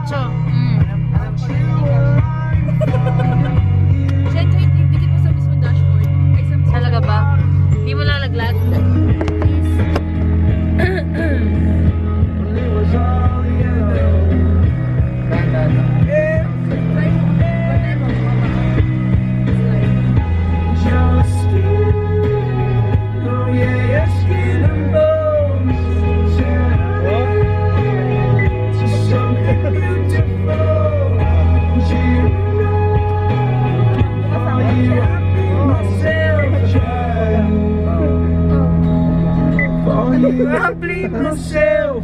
diretso. Siyempre, dikit mo sa mismo dashboard. Ay, sa mismo. Talaga ba? Hindi mo lalaglag? I blame myself.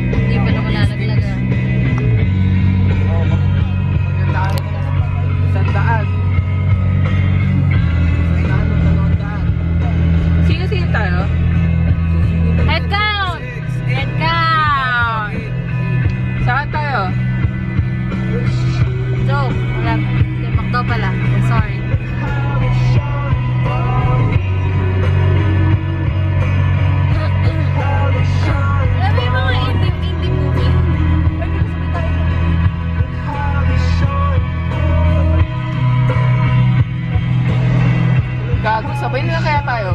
Hindi pa naman lalaglag ah. Sandaan. Sino tayo? Head count! Head count! Saan tayo? Joke. Wala. Hindi, McDo pala. Sorry. Alam mo yung mga indie movie? Gago, sabay na kaya tayo?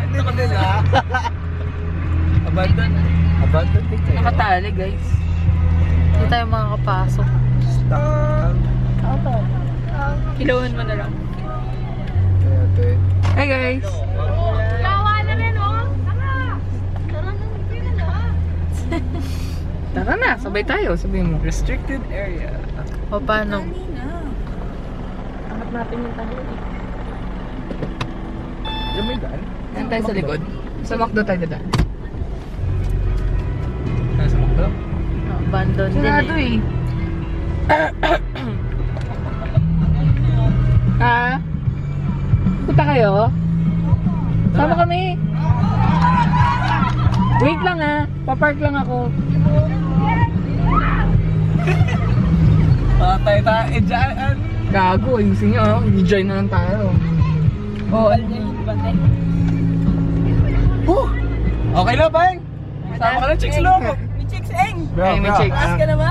Ito ka din ha. Abandon. Abandon din kayo. Nakatali, guys. Hindi tayo makakapasok. Stop. Kilawan mo na lang. Okay. Hi, guys. Kawa na rin, oh! Tara na, sabay tayo. Sabihin mo. Restricted area. O, paano? Angat natin yung tayo. Diyan may daan? Yan tayo sa likod. Sa McDo tayo dadaan. Nasa McDo? Abandon din Sarado eh. Ha? Punta kayo? Sama kami. Wait lang ha. Papark lang ako. Patay tayo. Dyan. Gago, ayusin nyo. I-join na lang tayo. Oh, Okay na, bang? Sama ka ng chicks loko. May chicks, Eng! Bro, Ay, may bro. chicks. Ask ka na ba?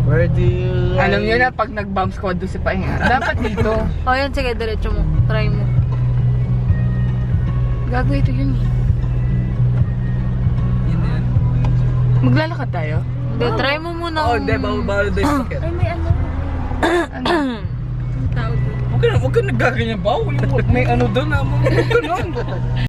Where do you like... Alam nyo na, pag nag-bomb squad doon si Pahinga, dapat dito. O, yan, sige, diretso mo. Try mo. Gago, ito yun eh. Yun yan. Maglalakad tayo? Hindi, try mo muna. Oh, hindi. Bawal daw yung sakit. Ay, may ano. Huwag ka nagaganyan ba? May ano doon na mo. Ganun.